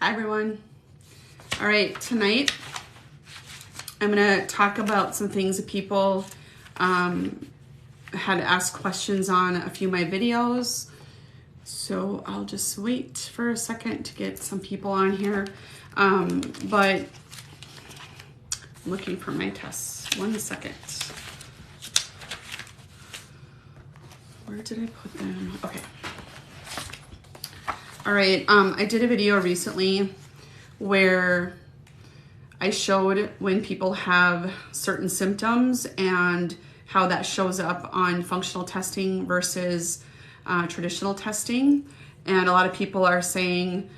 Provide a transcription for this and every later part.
Hi everyone. All right, tonight I'm going to talk about some things that people had asked questions on a few of my videos. So I'll just wait for a second to get some people on here. But I'm looking for my tests. 1 second. Where did I put them? Okay. All right, I did a video recently where I showed when people have certain symptoms and how that shows up on functional testing versus traditional testing. And a lot of people are saying,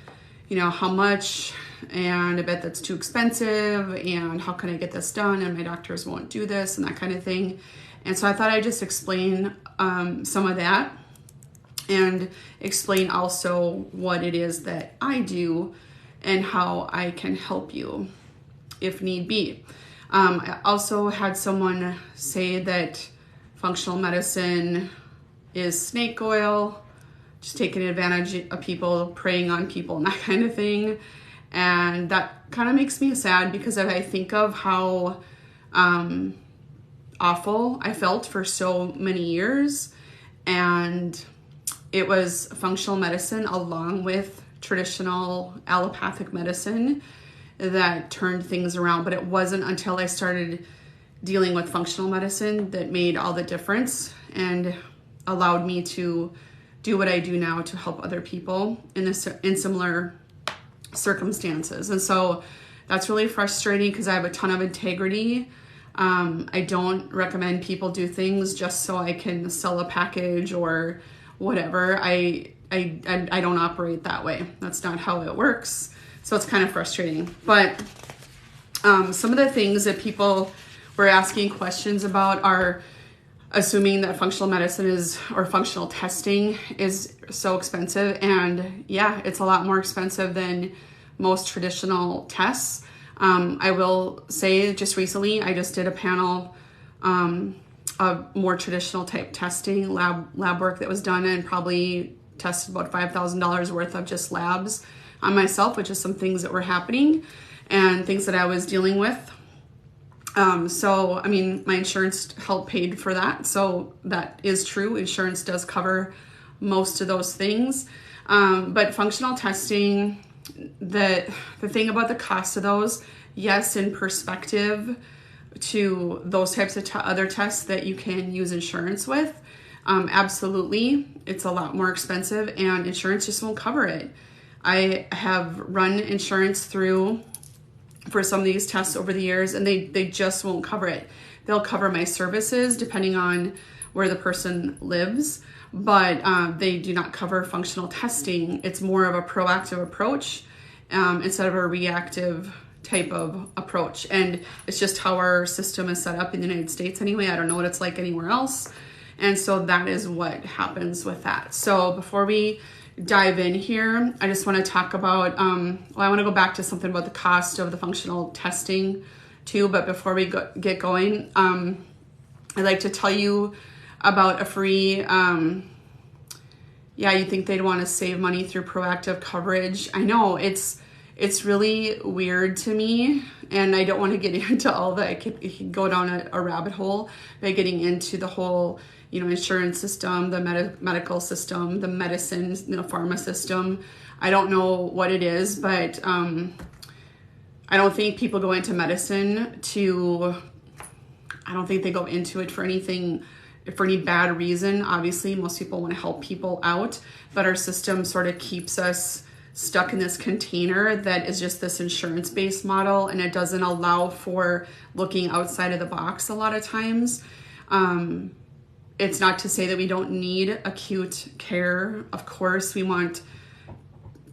you know, how much, and I bet that's too expensive, and how can I get this done, and my doctors won't do this, and that kind of thing. And so I thought I'd just explain some of that and explain also what it is that I do and how I can help you if need be. I also had someone say that functional medicine is snake oil, just taking advantage of people, preying on people, and that kind of thing. And that kind of makes me sad because I think of how awful I felt for so many years. And it was functional medicine along with traditional allopathic medicine that turned things around. But it wasn't until I started dealing with functional medicine that made all the difference and allowed me to do what I do now to help other people in similar circumstances. And so that's really frustrating because I have a ton of integrity. I don't recommend people do things just so I can sell a package or whatever. I don't operate that way. That's not how it works. So it's kind of frustrating. But some of the things that people were asking questions about are assuming that functional medicine or functional testing is so expensive. And yeah, it's a lot more expensive than most traditional tests. I will say just recently, I just did a panel of more traditional type testing, lab work that was done, and probably tested about $5,000 worth of just labs on myself, which is some things that were happening and things that I was dealing with. So, I mean, my insurance help paid for that. So that is true. Insurance does cover most of those things. But functional testing, the thing about the cost of those, yes, in perspective to those types of other tests that you can use insurance with, absolutely, it's a lot more expensive and insurance just won't cover it. I have run insurance through for some of these tests over the years and they just won't cover it. They'll cover my services depending on where the person lives, but they do not cover functional testing. It's more of a proactive approach instead of a reactive type of approach. And it's just how our system is set up in the United States anyway. I don't know what it's like anywhere else. And so that is what happens with that. So before we dive in here, I just want to talk about, I want to go back to something about the cost of the functional testing too. But before we get going, I'd like to tell you about a free, you think they'd want to save money through proactive coverage. I know it's really weird to me, and I don't want to get into all that. I could go down a rabbit hole by getting into the whole, insurance system, the medical system, the medicine, pharma system. I don't know what it is, but I don't think people go into medicine I don't think they go into it for any bad reason. Obviously, most people want to help people out, but our system sort of keeps us stuck in this container that is just this insurance-based model, and it doesn't allow for looking outside of the box a lot of times. It's not to say that we don't need acute care. Of course, we want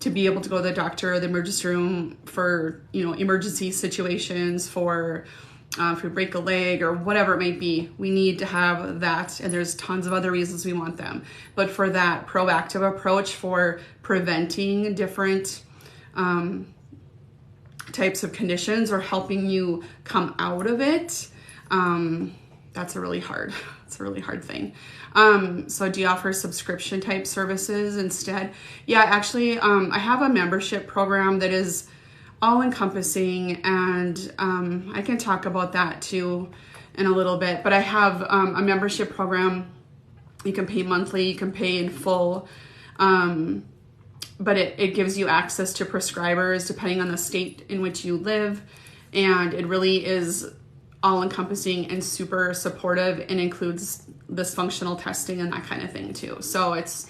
to be able to go to the doctor or the emergency room for, emergency situations, for if we break a leg or whatever it may be. We need to have that, and there's tons of other reasons we want them. But for that proactive approach for preventing different types of conditions or helping you come out of it, that's a really hard It's a really hard thing. So do you offer subscription type services instead? Yeah, actually, I have a membership program that is all encompassing, and I can talk about that too in a little bit. But I have a membership program. You can pay monthly, you can pay in full, but it gives you access to prescribers depending on the state in which you live, and it really is all encompassing and super supportive, and includes this functional testing and that kind of thing too. So it's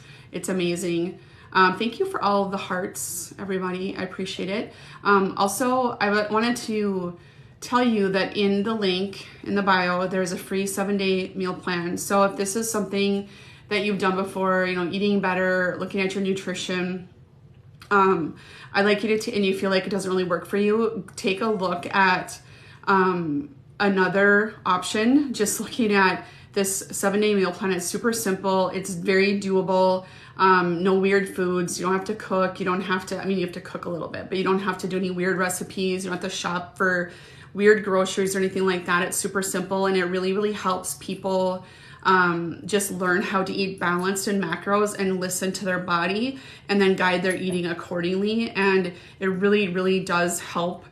amazing. Thank you for all of the hearts, everybody. I appreciate it. Also, I wanted to tell you that in the link in the bio, there's a free 7-day meal plan. So if this is something that you've done before, eating better, looking at your nutrition, I'd like you to, and you feel like it doesn't really work for you, take a look at another option. Just looking at this 7-day meal plan, it's super simple. It's very doable. No weird foods. You don't have to cook. You don't have to, you have to cook a little bit, but you don't have to do any weird recipes. You don't have to shop for weird groceries or anything like that. It's super simple, and it really, really helps people just learn how to eat balanced in macros and listen to their body and then guide their eating accordingly. And it really, really does help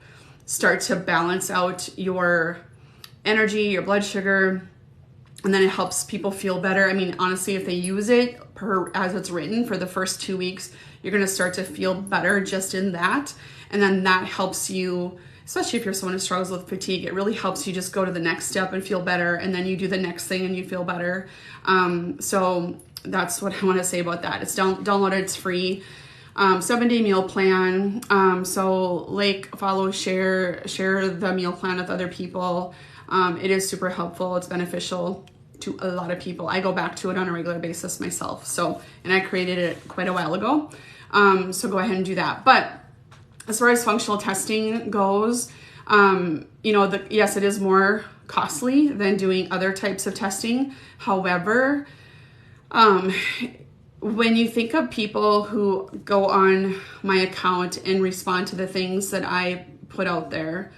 start to balance out your energy, your blood sugar, and then it helps people feel better. Honestly, if they use it as it's written for the first 2 weeks, you're going to start to feel better just in that. And then that helps you, especially if you're someone who struggles with fatigue, it really helps you just go to the next step and feel better. And then you do the next thing and you feel better. So that's what I want to say about that. It's download it, it's free. 7-day meal plan. So like, follow, share the meal plan with other people. It is super helpful. It's beneficial to a lot of people. I go back to it on a regular basis myself. And I created it quite a while ago. So go ahead and do that. But as far as functional testing goes, yes, it is more costly than doing other types of testing. However, when you think of people who go on my account and respond to the things that I put out there,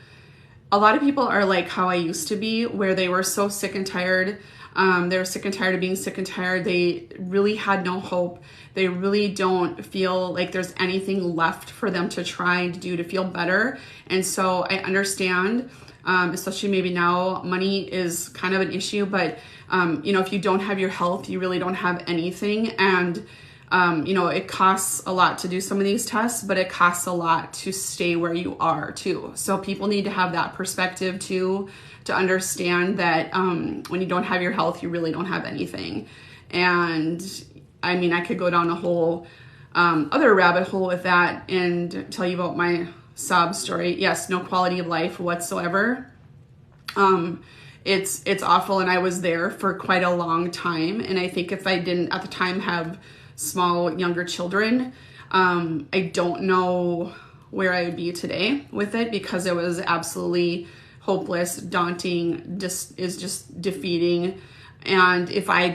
a lot of people are like how I used to be, where they were so sick and tired. They were sick and tired of being sick and tired. They really had no hope. They really don't feel like there's anything left for them to try and do to feel better. And so I understand, especially maybe now, money is kind of an issue, but if you don't have your health, you really don't have anything. And it costs a lot to do some of these tests, but it costs a lot to stay where you are too. So people need to have that perspective too, to understand that when you don't have your health, you really don't have anything. And I could go down a whole other rabbit hole with that and tell you about my sob story. Yes, no quality of life whatsoever. It's awful, and I was there for quite a long time. And I think if I didn't at the time have small, younger children, I don't know where I would be today with it, because it was absolutely hopeless, daunting, just defeating. And if I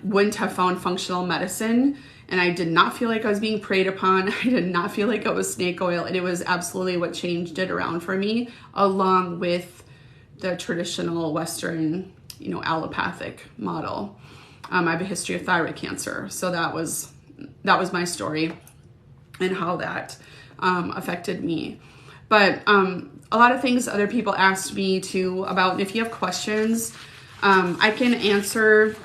wouldn't have found functional medicine, and I did not feel like I was being preyed upon, I did not feel like it was snake oil, and it was absolutely what changed it around for me, along with the traditional Western, allopathic model. I have a history of thyroid cancer, so that was my story and how that affected me. But a lot of things other people asked me too about, and if you have questions, I can answer,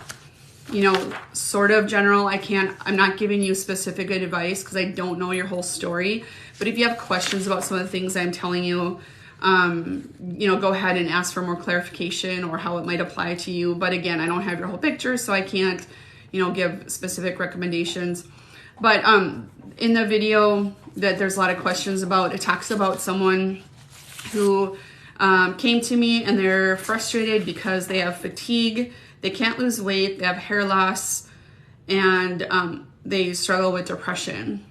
sort of general. I'm not giving you specific advice because I don't know your whole story. But if you have questions about some of the things I'm telling you, go ahead and ask for more clarification or how it might apply to you. But again, I don't have your whole picture, so I can't, give specific recommendations. But in the video that there's a lot of questions about, it talks about someone who came to me and they're frustrated because they have fatigue, they can't lose weight, they have hair loss, and they struggle with depression.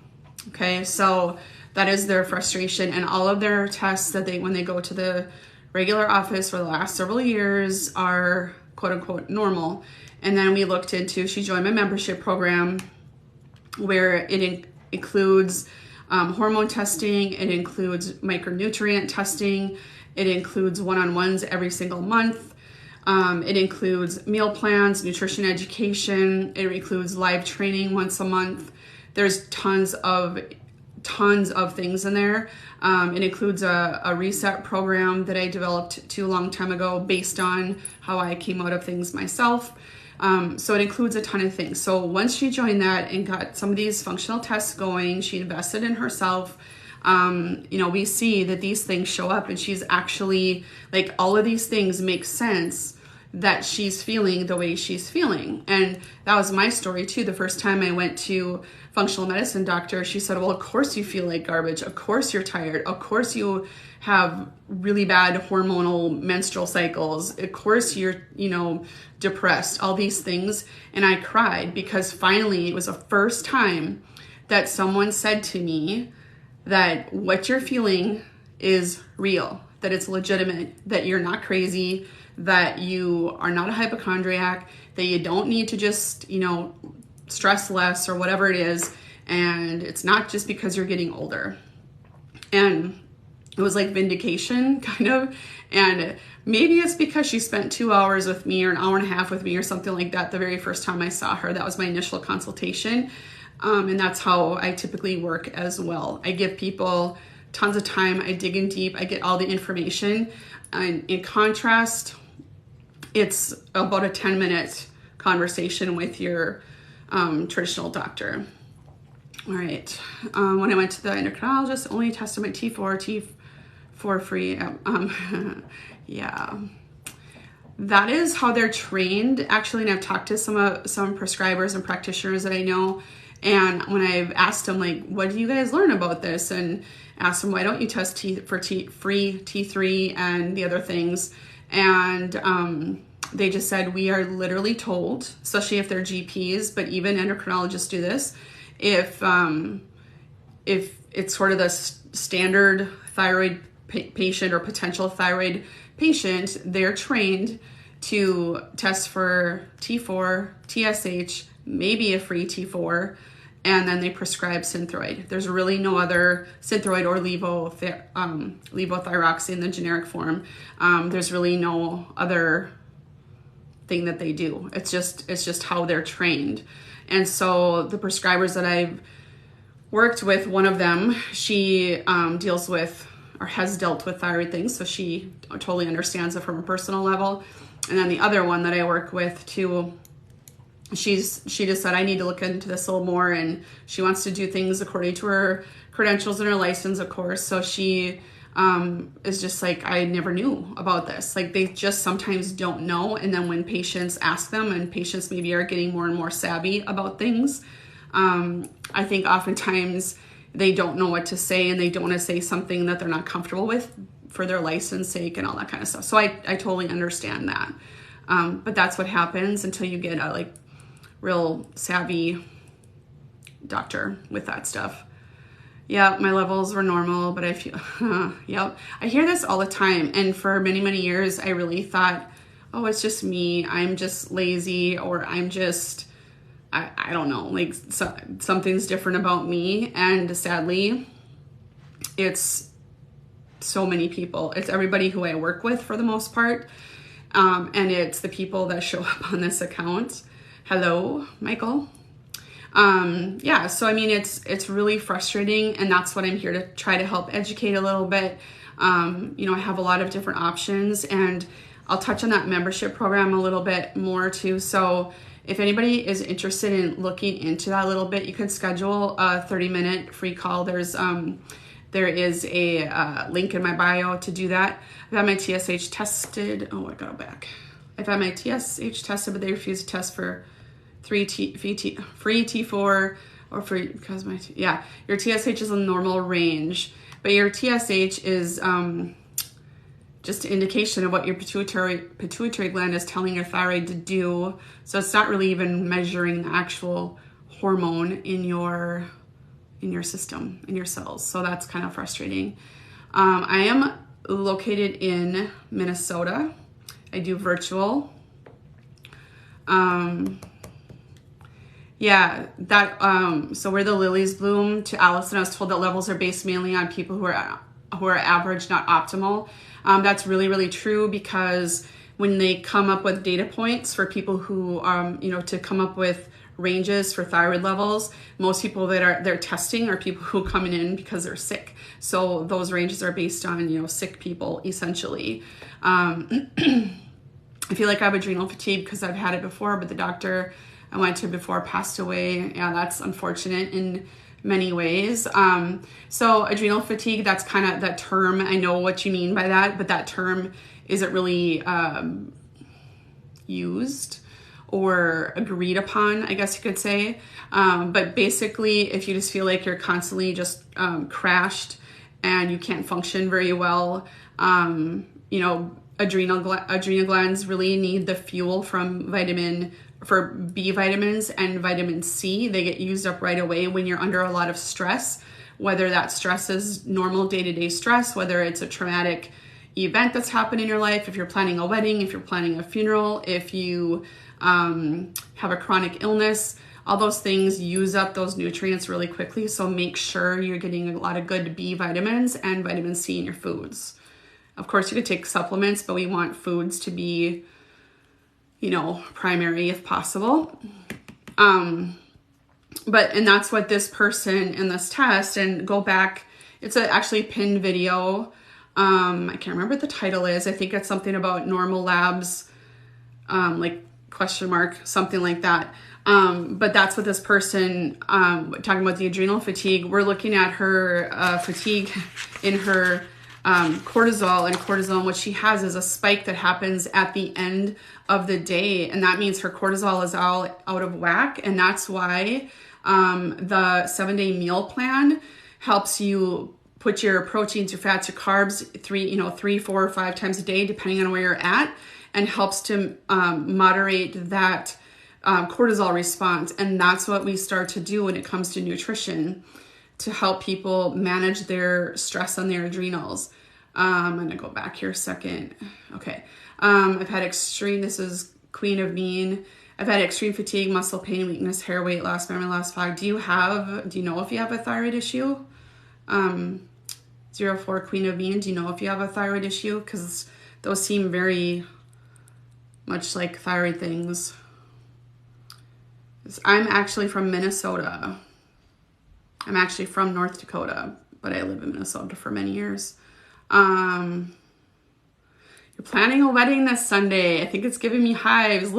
Okay, so that is their frustration, and all of their tests that when they go to the regular office for the last several years are quote unquote normal. And then we looked into, she joined my membership program where it includes hormone testing, it includes micronutrient testing, it includes one-on-ones every single month. It includes meal plans, nutrition education. It includes live training once a month. There's tons of things in there. It includes a reset program that I developed a long time ago based on how I came out of things myself. So it includes a ton of things. So once she joined that and got some of these functional tests going, she invested in herself. We see that these things show up, and she's actually, like, all of these things make sense that she's feeling the way she's feeling. And that was my story too. The first time I went to functional medicine doctor, she said, well, of course you feel like garbage. Of course you're tired. Of course you have really bad hormonal menstrual cycles. Of course you're, depressed, all these things. And I cried because finally it was the first time that someone said to me that what you're feeling is real, that it's legitimate, that you're not crazy, that you are not a hypochondriac, that you don't need to just, stress less or whatever it is. And it's not just because you're getting older. And it was like vindication, kind of. And maybe it's because she spent 2 hours with me or an hour and a half with me or something like that the very first time I saw her. That was my initial consultation. And that's how I typically work as well. I give people tons of time. I dig in deep. I get all the information. And in contrast, it's about a 10-minute conversation with your traditional doctor. All right. When I went to the endocrinologist, only tested my T4 free. Yeah. That is how they're trained, actually. And I've talked to some prescribers and practitioners that I know. And when I've asked them, like, what do you guys learn about this? And asked them, why don't you test free T3 and the other things? And they just said, we are literally told, especially if they're GPs, but even endocrinologists do this, if it's sort of the standard thyroid patient or potential thyroid patient, they're trained to test for T4, TSH, maybe a free T4, and then they prescribe Synthroid. There's really no other Synthroid or levothyroxine, the generic form. There's really no other thing that they do. It's just how they're trained. And so the prescribers that I've worked with, one of them, she deals with or has dealt with thyroid things, so she totally understands it from a personal level. And then the other one that I work with too, she just said, I need to look into this a little more, and she wants to do things according to her credentials and her license, of course. So she is just like, I never knew about this. Like, they just sometimes don't know. And then when patients ask them, and patients maybe are getting more and more savvy about things, I think oftentimes they don't know what to say, and they don't want to say something that they're not comfortable with for their license sake and all that kind of stuff. So I totally understand that. But that's what happens until you get a real savvy doctor with that stuff. Yeah, my levels were normal, but I feel, yep. I hear this all the time. And for many, many years, I really thought, oh, it's just me. I'm just lazy, or I'm just, I don't know, like something's different about me. And sadly, it's so many people. It's everybody who I work with for the most part. And it's the people that show up on this account. Hello, Michael. Yeah, so I mean, it's really frustrating, and that's what I'm here to try to help educate a little bit. I have a lot of different options, and I'll touch on that membership program a little bit more too. So if anybody is interested in looking into that a little bit, you can schedule a 30-minute free call. There is a link in my bio to do that. I've had my TSH tested. Oh, I got it back. I've had my TSH tested, but they refused to test for free T4 or free, because your TSH is a normal range, but your TSH is just an indication of what your pituitary gland is telling your thyroid to do. So it's not really even measuring the actual hormone in your system, in your cells. So that's kind of frustrating. I am located in Minnesota. I do virtual. So where the lilies bloom, to Allison, I was told that levels are based mainly on people who are average, not optimal. That's really, really true, because when they come up with data points for people who, to come up with ranges for thyroid levels, most people that they're testing are people who are coming in because they're sick. So those ranges are based on, sick people essentially. I feel like I have adrenal fatigue because I've had it before, but the doctor I went to before passed away. Yeah, that's unfortunate in many ways. So adrenal fatigue, that's kind of that term. I know what you mean by that, but that term isn't really used or agreed upon, I guess you could say. But basically, if you just feel like you're constantly just crashed and you can't function very well, adrenal glands really need the fuel from B vitamins and vitamin C. They get used up right away when you're under a lot of stress, whether that stress is normal day-to-day stress, whether it's a traumatic event that's happened in your life, if you're planning a wedding, if you're planning a funeral, if you have a chronic illness. All those things use up those nutrients really quickly. So make sure you're getting a lot of good B vitamins and vitamin C in your foods. Of course, you could take supplements, but we want foods to be, primary if possible. And that's what this person in this test, and go back, it's actually a pinned video. I can't remember what the title is. I think it's something about normal labs, something like that. But that's what this person, talking about the adrenal fatigue, we're looking at her fatigue in her cortisol, and cortisol, what she has is a spike that happens at the end of the day, and that means her cortisol is all out of whack. And that's why the 7-day meal plan helps you put your proteins, your fats, your carbs 3, 4, or 5 times a day, depending on where you're at, and helps to moderate that cortisol response. And that's what we start to do when it comes to nutrition, to help people manage their stress on their adrenals. I'm going to go back here a second. Okay. I've had this is Queen of Mean. I've had extreme fatigue, muscle pain, weakness, hair, weight loss, memory loss, fog. Do you know if you have a thyroid issue? 04 Queen of Mean. Do you know if you have a thyroid issue? Because those seem very much like thyroid things. I'm actually from Minnesota. I'm actually from North Dakota, but I live in Minnesota for many years. You're planning a wedding this Sunday. I think it's giving me hives.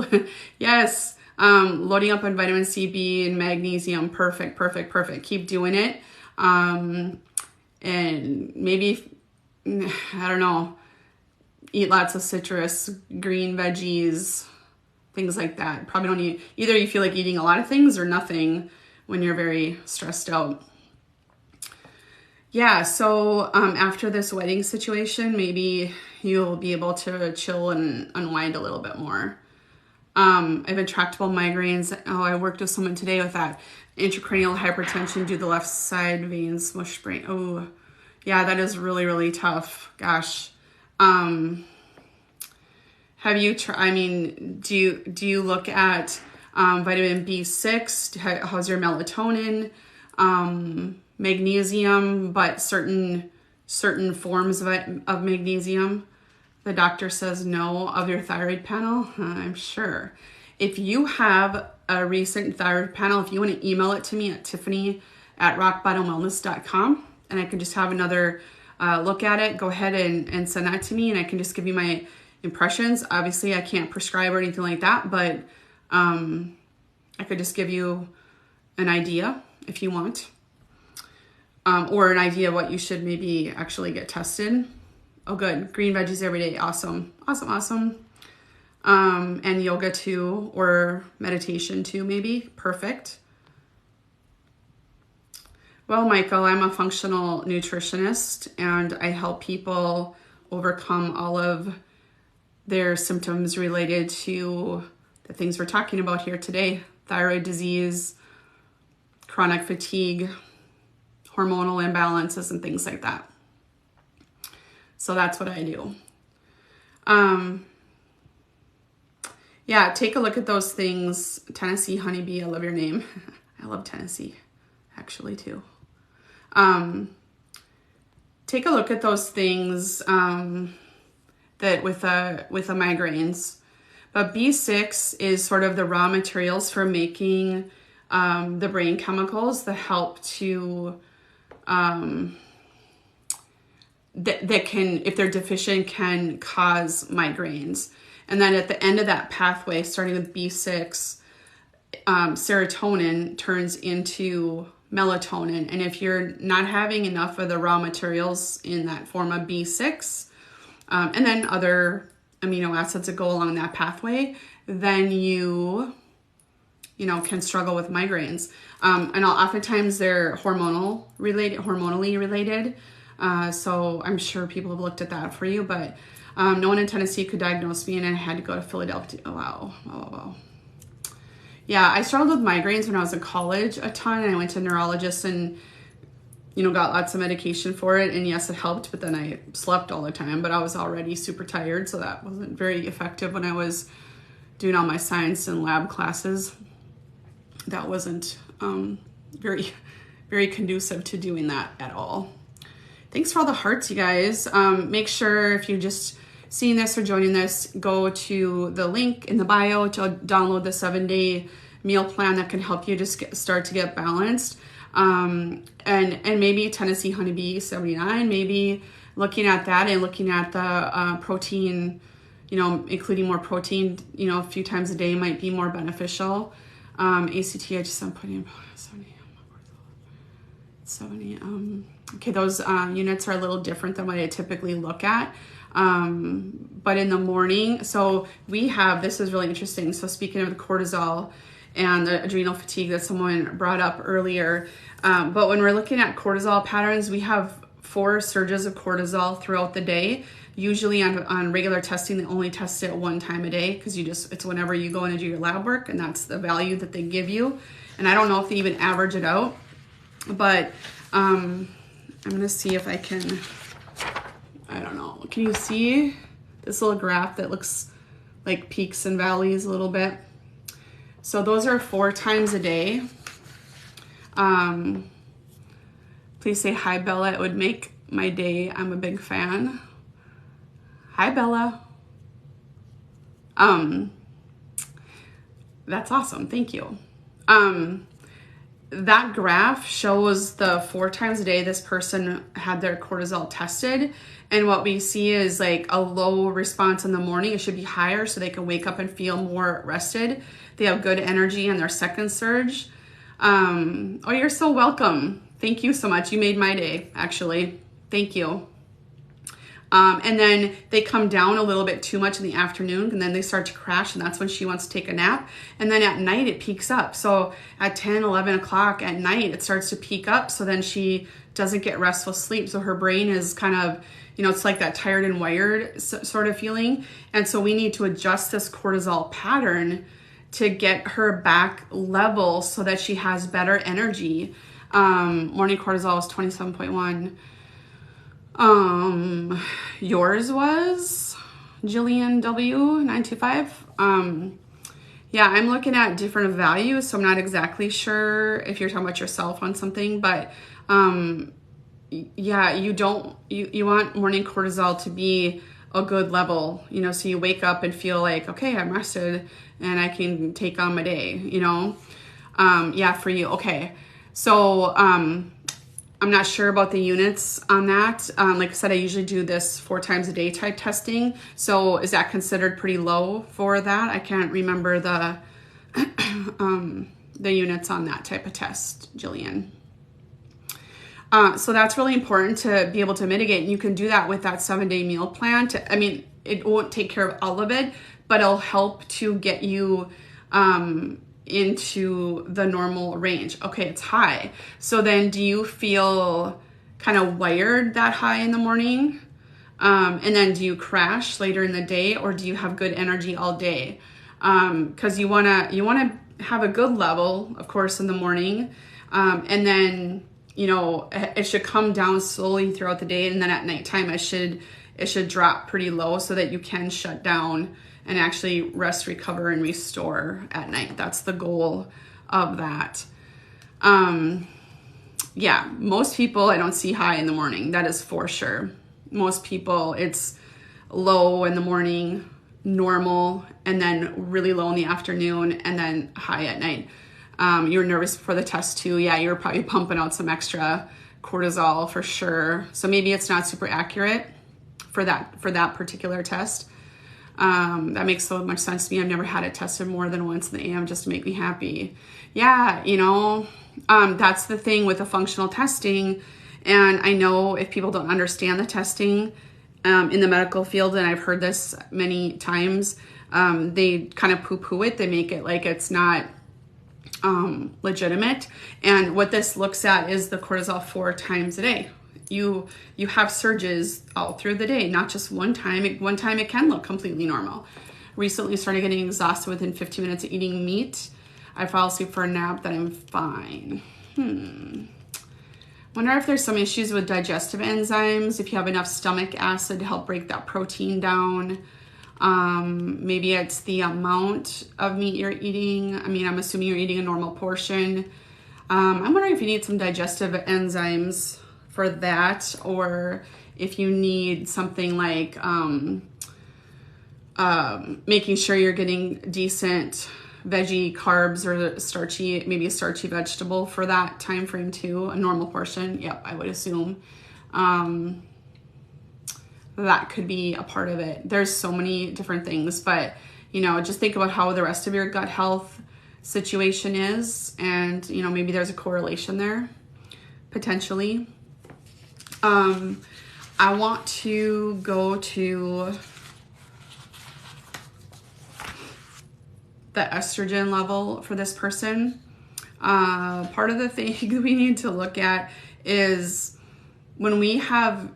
Yes. Loading up on vitamin C, B, and magnesium. Perfect. Keep doing it. And maybe, I don't know, eat lots of citrus, green veggies, things like that. Probably don't eat, either you feel like eating a lot of things or nothing when you're very stressed out. Yeah, so after this wedding situation, maybe you'll be able to chill and unwind a little bit more. I have intractable migraines. Oh, I worked with someone today with that. Intracranial hypertension due to the left side vein smush brain. Oh, yeah, that is really, really tough. Gosh. Have you do you look at vitamin B6? How's your melatonin? Magnesium, but certain forms of magnesium. The doctor says no of your thyroid panel. I'm sure. If you have a recent thyroid panel, if you want to email it to me at tiffany@rockbottomwellness.com, and I can just have another look at it, go ahead and send that to me, and I can just give you my impressions. Obviously, I can't prescribe or anything like that, but I could just give you an idea if you want. Or an idea of what you should maybe actually get tested. Oh, good. Green veggies every day. Awesome. And yoga too, or meditation too, maybe. Perfect. Well, Michael, I'm a functional nutritionist, and I help people overcome all of their symptoms related to the things we're talking about here today. Thyroid disease, chronic fatigue, hormonal imbalances, and things like that. So that's what I do. Yeah, take a look at those things. Tennessee honeybee, I love your name. I love Tennessee, actually, too. Take a look at those things. that with the migraines. But B6 is sort of the raw materials for making the brain chemicals that help to that can, if they're deficient, can cause migraines. And then at the end of that pathway, starting with B6, serotonin turns into melatonin. And if you're not having enough of the raw materials in that form of B6, and then other amino acids that go along that pathway, then you can struggle with migraines. And oftentimes they're hormonally related. So I'm sure people have looked at that for you, but no one in Tennessee could diagnose me, and I had to go to Philadelphia. Oh, wow. Yeah, I struggled with migraines when I was in college a ton, and I went to neurologists and, got lots of medication for it. And yes, it helped, but then I slept all the time, but I was already super tired. So that wasn't very effective when I was doing all my science and lab classes. That wasn't very, very conducive to doing that at all. Thanks for all the hearts, you guys. Make sure if you're just seeing this or joining this, go to the link in the bio to download the 7-day meal plan that can help you just start to get balanced. And maybe Tennessee Honeybee 79, maybe looking at that and looking at the protein, including more protein, a few times a day might be more beneficial. ACT, I just am putting in 70. Okay, those units are a little different than what I typically look at. But in the morning, so we have, this is really interesting. So speaking of the cortisol and the adrenal fatigue that someone brought up earlier, but when we're looking at cortisol patterns, we have 4 surges of cortisol throughout the day. Usually on regular testing, they only test it 1 time a day because it's whenever you go in and do your lab work, and that's the value that they give you. And I don't know if they even average it out, but I'm gonna see if I can, I don't know. Can you see this little graph that looks like peaks and valleys a little bit? So those are 4 times a day. Please say hi, Bella. It would make my day. I'm a big fan. Hi, Bella. That's awesome. Thank you. That graph shows the 4 times a day this person had their cortisol tested. And what we see is like a low response in the morning. It should be higher so they can wake up and feel more rested. They have good energy in their second surge. Oh, you're so welcome. Thank you so much. You made my day, actually. Thank you. And then they come down a little bit too much in the afternoon, and then they start to crash, and that's when she wants to take a nap. And then at night it peaks up. So at 10, 11 o'clock at night, it starts to peak up. So then she doesn't get restful sleep. So her brain is kind of, it's like that tired and wired sort of feeling. And so we need to adjust this cortisol pattern to get her back level so that she has better energy. Morning cortisol was 27.1. Yours was Jillian W925. Yeah, I'm looking at different values, so I'm not exactly sure if you're talking about yourself on something, but yeah, you want morning cortisol to be a good level, so you wake up and feel like, okay, I'm rested and I can take on my day, yeah, for you. Okay. So, I'm not sure about the units on that. Like I said, I usually do this 4 times a day type testing. So is that considered pretty low for that? I can't remember the units on that type of test, Jillian. So that's really important to be able to mitigate. And you can do that with that 7-day meal plan. It won't take care of all of it, but it'll help to get you into the normal range. Okay, it's high. So then do you feel kind of wired that high in the morning? And then do you crash later in the day, or do you have good energy all day? Because you wanna have a good level, of course, in the morning. And then, it should come down slowly throughout the day. And then at nighttime, it should drop pretty low so that you can shut down and actually rest, recover, and restore at night. That's the goal of that. Yeah, most people I don't see high in the morning. That is for sure. Most people, it's low in the morning, normal, and then really low in the afternoon, and then high at night. You were nervous before the test too. Yeah, you were probably pumping out some extra cortisol for sure. So maybe it's not super accurate for that particular test. That makes so much sense to me. I've never had it tested more than once in the AM just to make me happy. Yeah, that's the thing with the functional testing. And I know if people don't understand the testing in the medical field, and I've heard this many times, they kind of poo-poo it. They make it like it's not legitimate. And what this looks at is the cortisol 4 times a day. You have surges all through the day, not just one time. One time it can look completely normal. Recently started getting exhausted within 15 minutes of eating meat. I fall asleep for a nap, then I'm fine. Wonder if there's some issues with digestive enzymes, if you have enough stomach acid to help break that protein down. Maybe it's the amount of meat you're eating. I mean, I'm assuming you're eating a normal portion. I'm wondering if you need some digestive enzymes for that, or if you need something like making sure you're getting decent veggie carbs or maybe a starchy vegetable for that time frame too, a normal portion. Yep, I would assume that could be a part of it. There's so many different things, but just think about how the rest of your gut health situation is, and maybe there's a correlation there potentially. I want to go to the estrogen level for this person. Part of the thing we need to look at is when we have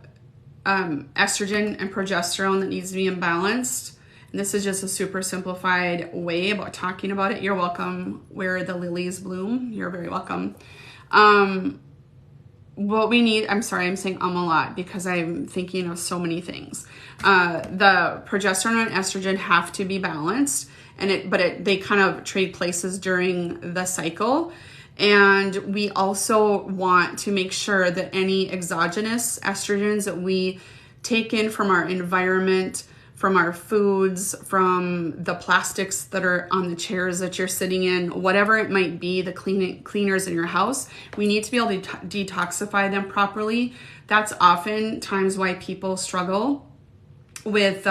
estrogen and progesterone that needs to be imbalanced, and this is just a super simplified way about talking about it. You're welcome. Where the lilies bloom. You're very welcome. What we need, I'm sorry, I'm saying a lot because I'm thinking of so many things. The progesterone and estrogen have to be balanced, but they kind of trade places during the cycle. And we also want to make sure that any exogenous estrogens that we take in from our environment, from our foods, from the plastics that are on the chairs that you're sitting in, whatever it might be, the cleaners in your house, we need to be able to detoxify them properly. That's oftentimes why people struggle with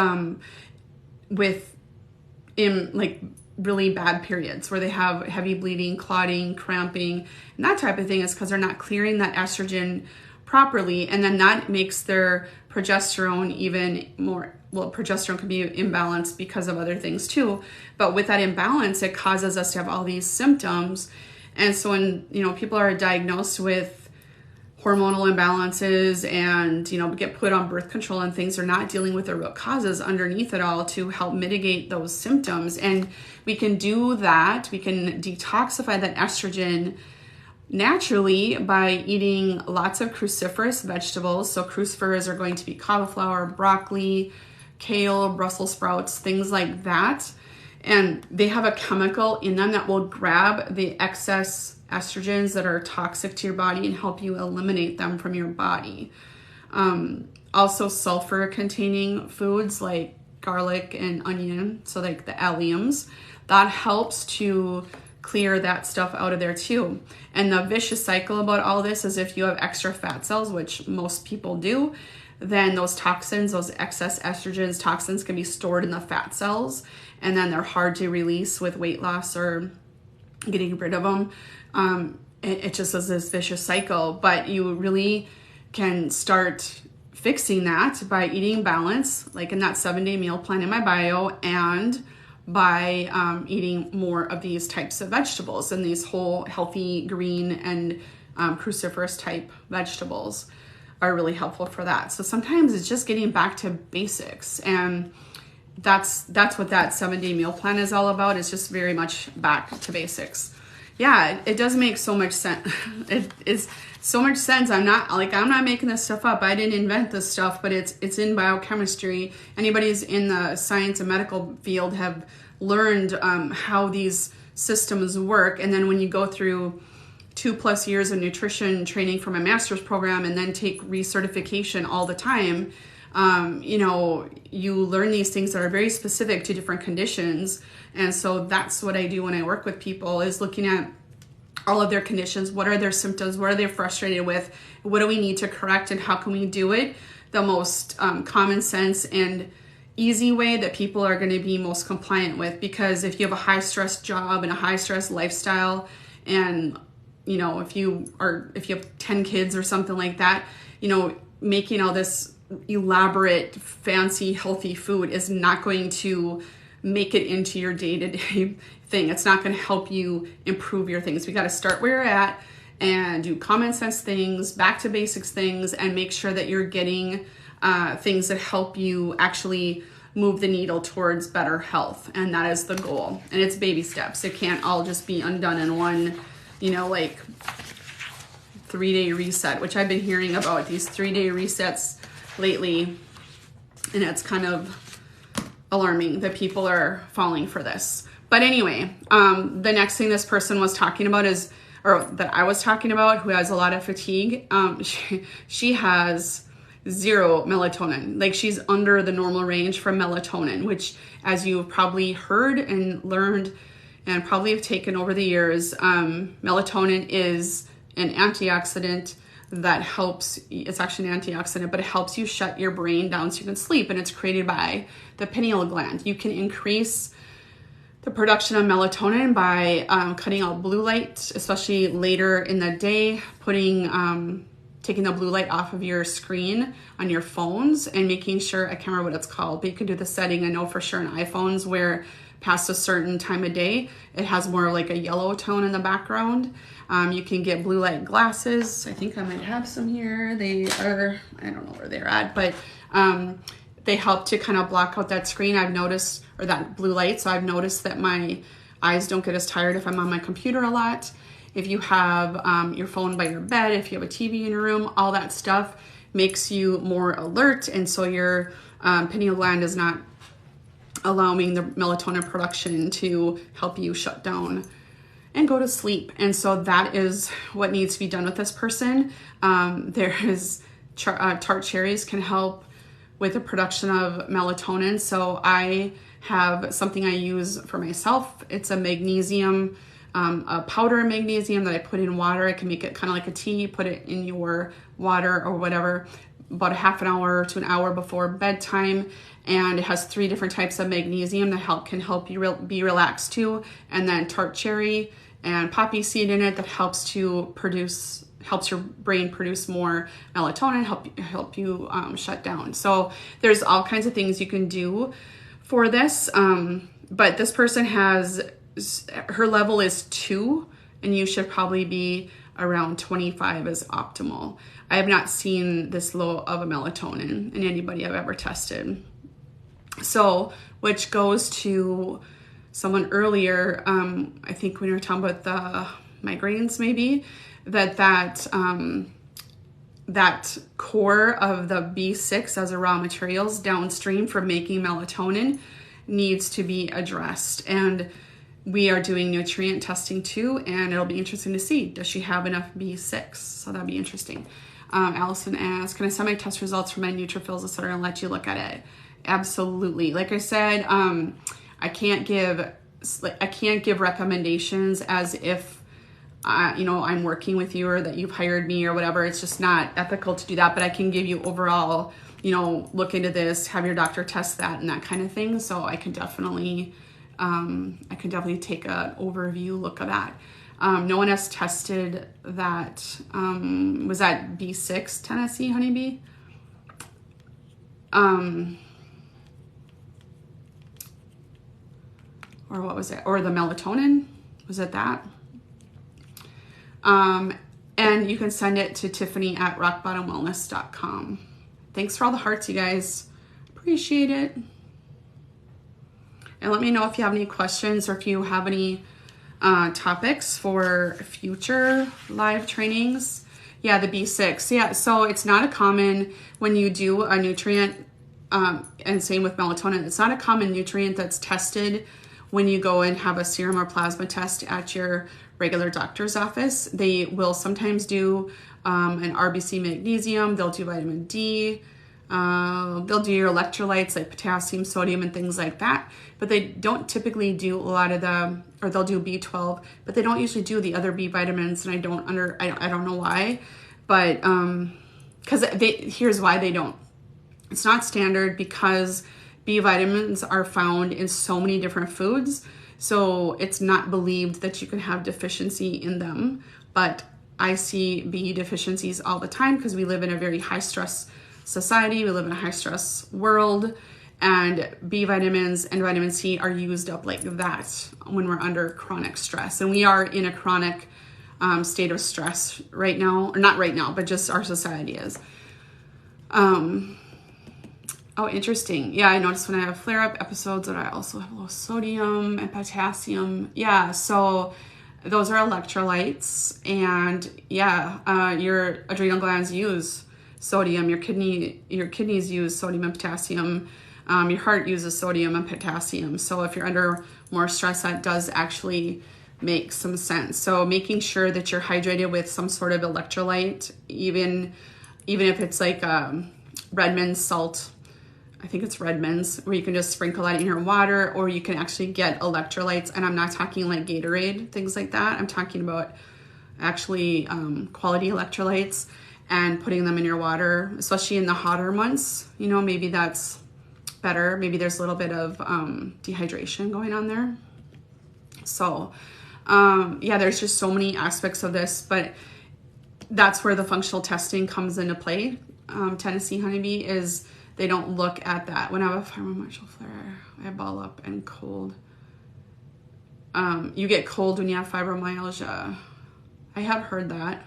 really bad periods where they have heavy bleeding, clotting, cramping, and that type of thing is because they're not clearing that estrogen properly. And then that makes their progesterone even more, progesterone can be imbalanced because of other things too. But with that imbalance, it causes us to have all these symptoms. And so when, people are diagnosed with hormonal imbalances and, get put on birth control and things, are not dealing with the root causes underneath it all to help mitigate those symptoms. And we can do that. We can detoxify that estrogen naturally by eating lots of cruciferous vegetables. So crucifers are going to be cauliflower, broccoli, kale, Brussels sprouts, things like that. And they have a chemical in them that will grab the excess estrogens that are toxic to your body and help you eliminate them from your body. Also sulfur containing foods like garlic and onion, so like the alliums, that helps to clear that stuff out of there too. And the vicious cycle about all this is if you have extra fat cells, which most people do, then those toxins, those excess estrogens, toxins can be stored in the fat cells, and then they're hard to release with weight loss or getting rid of them. It just is this vicious cycle, but you really can start fixing that by eating balance, like in that 7-day meal plan in my bio, and by eating more of these types of vegetables and these whole healthy green and cruciferous type vegetables are really helpful for that. So sometimes it's just getting back to basics, and that's what that 7-day meal plan is all about. It's just very much back to basics. Yeah, it does make so much sense. It is so much sense. I'm not making this stuff up. I didn't invent this stuff, but it's in biochemistry. Anybody who's in the science and medical field have learned how these systems work. And then when you go through 2+ years of nutrition training from a master's program and then take recertification all the time, You know, you learn these things that are very specific to different conditions. And so that's what I do when I work with people, is looking at all of their conditions. What are their symptoms? What are they frustrated with? What do we need to correct, and how can we do it the most common sense and easy way that people are going to be most compliant with? Because if you have a high stress job and a high stress lifestyle, and you know, if you have 10 kids or something like that, you know, making all this elaborate, fancy, healthy food is not going to make it into your day-to-day thing. It's not going to help you improve your things. We got to start where you're at and do common sense things, back to basics things, and make sure that you're getting things that help you actually move the needle towards better health. And that is the goal. And it's baby steps. It can't all just be undone in one, you know, like 3-day reset, which I've been hearing about these 3-day resets lately. And it's kind of alarming that people are falling for this. But anyway, the next thing this person was talking about is, or that I was talking about, who has a lot of fatigue, she has 0 melatonin. Like, she's under the normal range for melatonin, which, as you've probably heard and learned and probably have taken over the years, melatonin is an antioxidant that helps. It's actually an antioxidant, but it helps you shut your brain down so you can sleep, and it's created by the pineal gland. You can increase the production of melatonin by cutting out blue light, especially later in the day, taking the blue light off of your screen on your phones, and making sure, I can't remember what it's called, but you can do the setting, I know for sure, in iPhones, where past a certain time of day, it has more like a yellow tone in the background. You can get blue light glasses. I think I might have some here. They are, I don't know where they're at, but they help to kind of block out that screen. I've noticed, or that blue light. So I've noticed that my eyes don't get as tired if I'm on my computer a lot. If you have your phone by your bed, if you have a TV in your room, all that stuff makes you more alert. And so your pineal gland is not allowing the melatonin production to help you shut down and go to sleep. And so that is what needs to be done with this person. There is tart cherries can help with the production of melatonin. So I have something I use for myself. It's a magnesium, a powder magnesium that I put in water. I can make it kind of like a tea, put it in your water or whatever, about a half an hour to an hour before bedtime. And it has 3 different types of magnesium that can help you be relaxed too. And then tart cherry and poppy seed in it that helps your brain produce more melatonin, help you shut down. So there's all kinds of things you can do for this. But this person her level is 2, and you should probably be around 25 is optimal. I have not seen this low of a melatonin in anybody I've ever tested. So, which goes to someone earlier, I think when we were talking about the migraines, maybe, that core of the B6 as a raw materials downstream for making melatonin needs to be addressed. And we are doing nutrient testing too, and it'll be interesting to see, does she have enough B6? So that'd be interesting. Allison asks, can I send my test results for my neutrophils, etc., and let you look at it? Absolutely. Like I said, I can't give recommendations as if I'm working with you or that you've hired me or whatever. It's just not ethical to do that. But I can give you overall, look into this, have your doctor test that and that kind of thing. So I can definitely take an overview look at that. No one has tested that. Was that B6 Tennessee honeybee? Or what was it? Or the melatonin? Was it that? And you can send it to Tiffany@rockbottomwellness.com. Thanks for all the hearts, you guys. Appreciate it. And let me know if you have any questions or if you have any topics for future live trainings. Yeah, the B6. Yeah, so it's not a common, when you do a nutrient, and same with melatonin, it's not a common nutrient that's tested when you go and have a serum or plasma test at your regular doctor's office. They will sometimes do an RBC magnesium, they'll do vitamin D, They'll do your electrolytes like potassium, sodium, and things like that. But they don't typically do a lot of or they'll do B12, but they don't usually do the other B vitamins. And I don't know why, but because here's why they don't. It's not standard because B vitamins are found in so many different foods. So it's not believed that you can have deficiency in them. But I see B deficiencies all the time because we live in a very high stress society. We live in a high stress world, and B vitamins and vitamin C are used up like that when we're under chronic stress. And we are in a chronic state of stress right now, or not right now, but just our society is. Oh, interesting. Yeah, I noticed when I have flare-up episodes that I also have low sodium and potassium. Yeah, so those are electrolytes, and yeah, your adrenal glands use sodium, your kidneys use sodium and potassium, your heart uses sodium and potassium. So if you're under more stress, that does actually make some sense. So making sure that you're hydrated with some sort of electrolyte, even if it's like Redmond's salt, I think it's Redmond's, where you can just sprinkle that in your water, or you can actually get electrolytes. And I'm not talking like Gatorade, things like that. I'm talking about actually quality electrolytes, and putting them in your water, especially in the hotter months. You know, maybe that's better. Maybe there's a little bit of dehydration going on there. So yeah, there's just so many aspects of this, but that's where the functional testing comes into play. Tennessee honeybee is, they don't look at that. When I have a fibromyalgia flare, I ball up and cold. You get cold when you have fibromyalgia. I have heard that.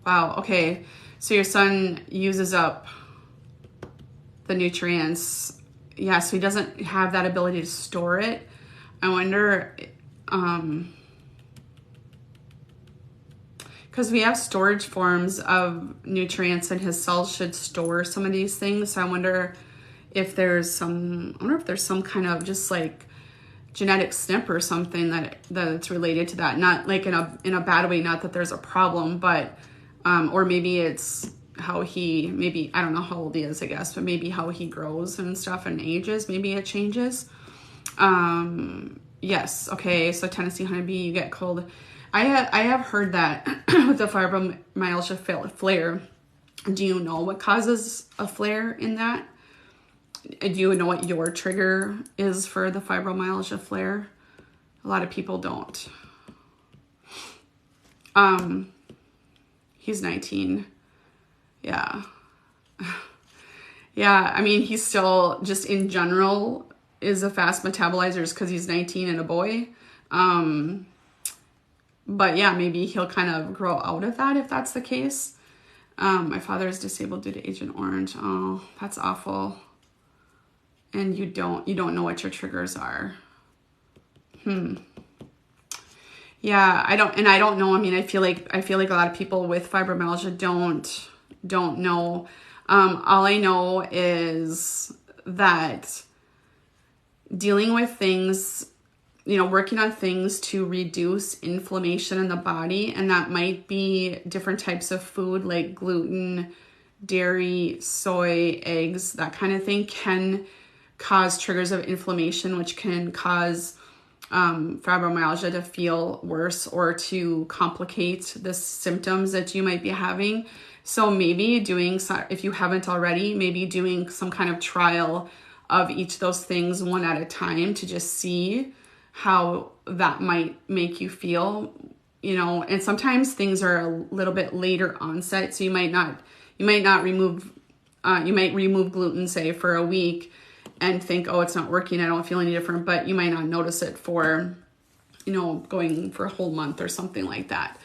Wow, okay. So your son uses up the nutrients. Yeah, so he doesn't have that ability to store it. I wonder, because we have storage forms of nutrients, and his cells should store some of these things. So I wonder if there's some kind of just like genetic snp or something that's related to that. Not like in a bad way, not that there's a problem, but or maybe it's how maybe I don't know how old he is, I guess, but maybe how he grows and stuff and ages, maybe it changes. Yes, okay, so Tennessee honeybee, you get cold. I have heard that with the fibromyalgia flare. Do you know what causes a flare in that? Do you know what your trigger is for the fibromyalgia flare? A lot of people don't. He's 19. Yeah. Yeah, I mean, he's still just in general is a fast metabolizer because he's 19 and a boy. But yeah, maybe he'll kind of grow out of that if that's the case. My father is disabled due to Agent Orange. Oh, that's awful. And you don't know what your triggers are. Yeah, I don't know. I mean, I feel like a lot of people with fibromyalgia don't know. All I know is that dealing with things, working on things to reduce inflammation in the body, and that might be different types of food like gluten, dairy, soy, eggs, that kind of thing can cause triggers of inflammation, which can cause fibromyalgia to feel worse or to complicate the symptoms that you might be having. So maybe if you haven't already, maybe doing some kind of trial of each of those things one at a time to just see how that might make you feel, and sometimes things are a little bit later onset. So you might remove gluten, say, for a week and think, oh, it's not working, I don't feel any different, but you might not notice it for, going for a whole month or something like that.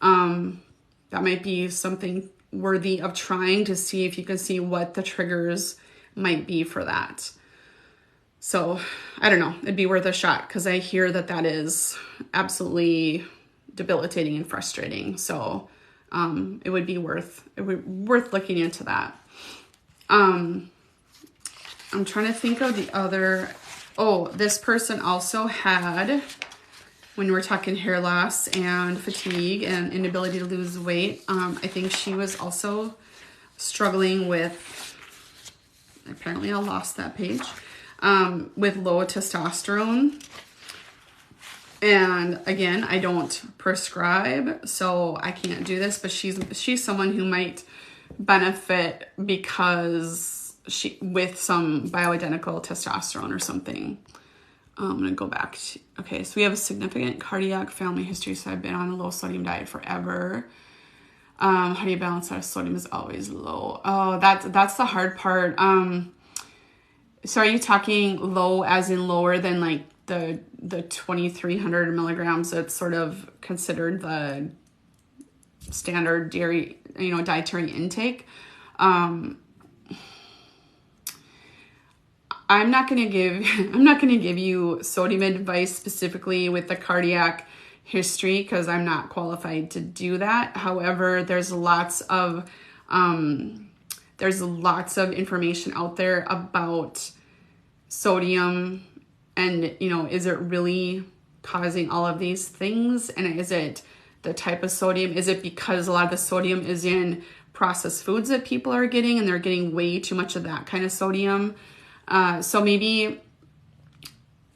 That might be something worthy of trying to see if you can see what the triggers might be for that. So I don't know, it'd be worth a shot because I hear that is absolutely debilitating and frustrating. So it would be worth looking into that. I'm trying to think of the other. Oh, this person also had, when we're talking hair loss and fatigue and inability to lose weight. I think she was also struggling with, apparently I lost that page, with low testosterone. And again, I don't prescribe, so I can't do this, but she's someone who might benefit because with some bioidentical testosterone or something. I'm going to go back to, okay, so we have a significant cardiac family history, so I've been on a low sodium diet forever. How do you balance that? Sodium is always low. Oh, that's the hard part. So are you talking low as in lower than like the 2,300 milligrams that's sort of considered the standard dairy, dietary intake? I'm not going to give you sodium advice specifically with the cardiac history because I'm not qualified to do that. However, there's lots of information out there about sodium and, is it really causing all of these things? And is it the type of sodium? Is it because a lot of the sodium is in processed foods that people are getting and they're getting way too much of that kind of sodium? So maybe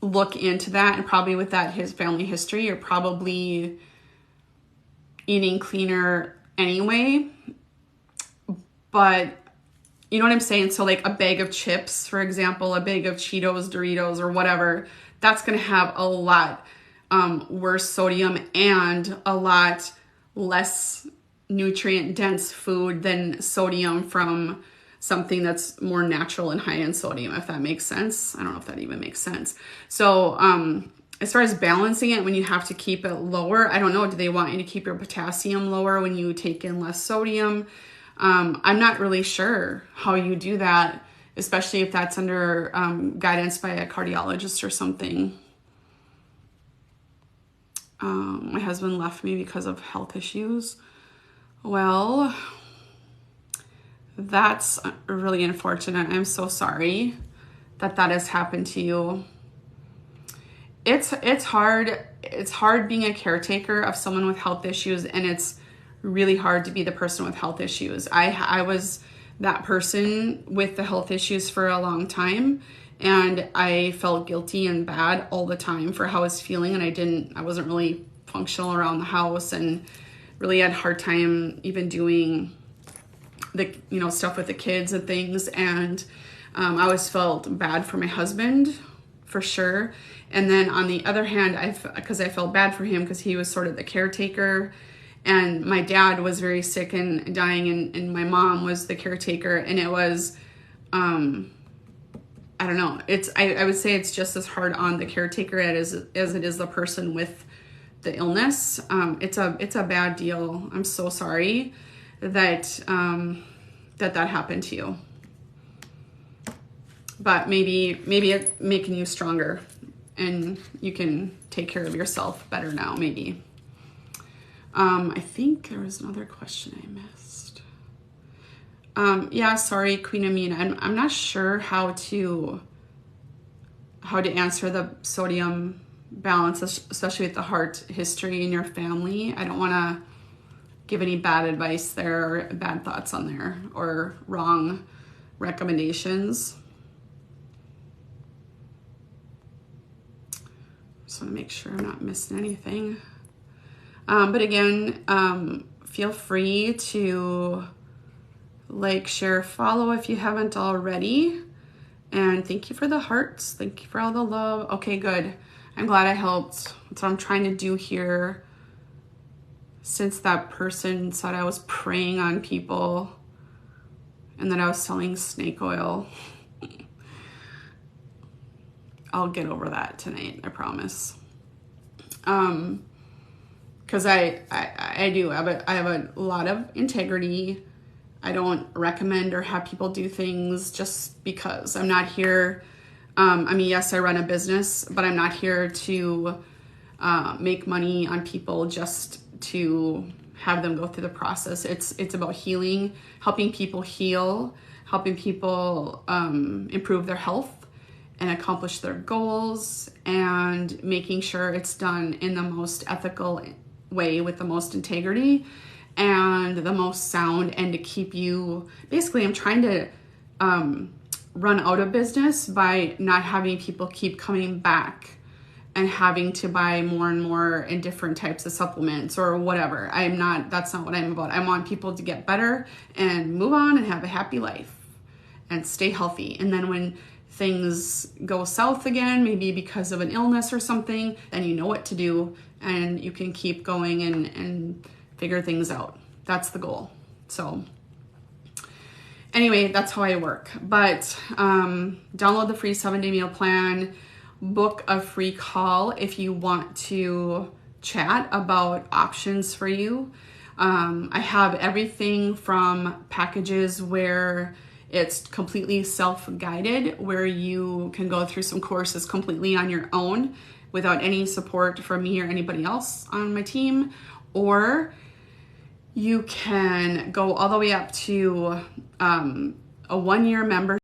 look into that, and probably with that his family history, you're probably eating cleaner anyway. But you know what I'm saying? So like a bag of chips, for example, a bag of Cheetos, Doritos, or whatever, that's going to have a lot worse sodium and a lot less nutrient dense food than sodium from something that's more natural and high in sodium, if that makes sense. I don't know if that even makes sense. So as far as balancing it, when you have to keep it lower, I don't know, do they want you to keep your potassium lower when you take in less sodium? I'm not really sure how you do that, especially if that's under guidance by a cardiologist or something. My husband left me because of health issues. Well, that's really unfortunate. I'm so sorry that has happened to you. It's hard. It's hard being a caretaker of someone with health issues, and it's really hard to be the person with health issues. I was that person with the health issues for a long time, and I felt guilty and bad all the time for how I was feeling, and I wasn't really functional around the house, and really had a hard time even doing the stuff with the kids and things. And I always felt bad for my husband for sure. And then on the other hand, because I felt bad for him because he was sort of the caretaker, and my dad was very sick and dying, and my mom was the caretaker. And it was, I don't know. I would say it's just as hard on the caretaker as it is the person with the illness. It's a bad deal. I'm so sorry that that happened to you. But maybe it's making you stronger and you can take care of yourself better now, maybe. I think there was another question I missed. Yeah, sorry, Queen Amina. I'm not sure how to answer the sodium balance, especially with the heart history in your family. I don't want to give any bad advice there or bad thoughts on there or wrong recommendations. Just want to make sure I'm not missing anything. But again, feel free to like, share, follow if you haven't already. And thank you for the hearts. Thank you for all the love. Okay, good. I'm glad I helped. That's what I'm trying to do here. Since that person said I was preying on people and that I was selling snake oil. I'll get over that tonight, I promise. Because I do have a lot of integrity. I don't recommend or have people do things just because. I'm not here. Yes, I run a business, but I'm not here to make money on people just to have them go through the process. It's about healing, helping people heal, helping people improve their health, and accomplish their goals, and making sure it's done in the most ethical way with the most integrity and the most sound, and to keep you, basically I'm trying to run out of business by not having people keep coming back and having to buy more and more in different types of supplements or whatever. That's not what I'm about. I want people to get better and move on and have a happy life and stay healthy. And then when things go south again, maybe because of an illness or something, then you know what to do and you can keep going and figure things out. That's the goal. So anyway, that's how I work. But download the free 7-day meal plan, book a free call if you want to chat about options for you. I have everything from packages where it's completely self-guided, where you can go through some courses completely on your own without any support from me or anybody else on my team, or you can go all the way up to a 1-year membership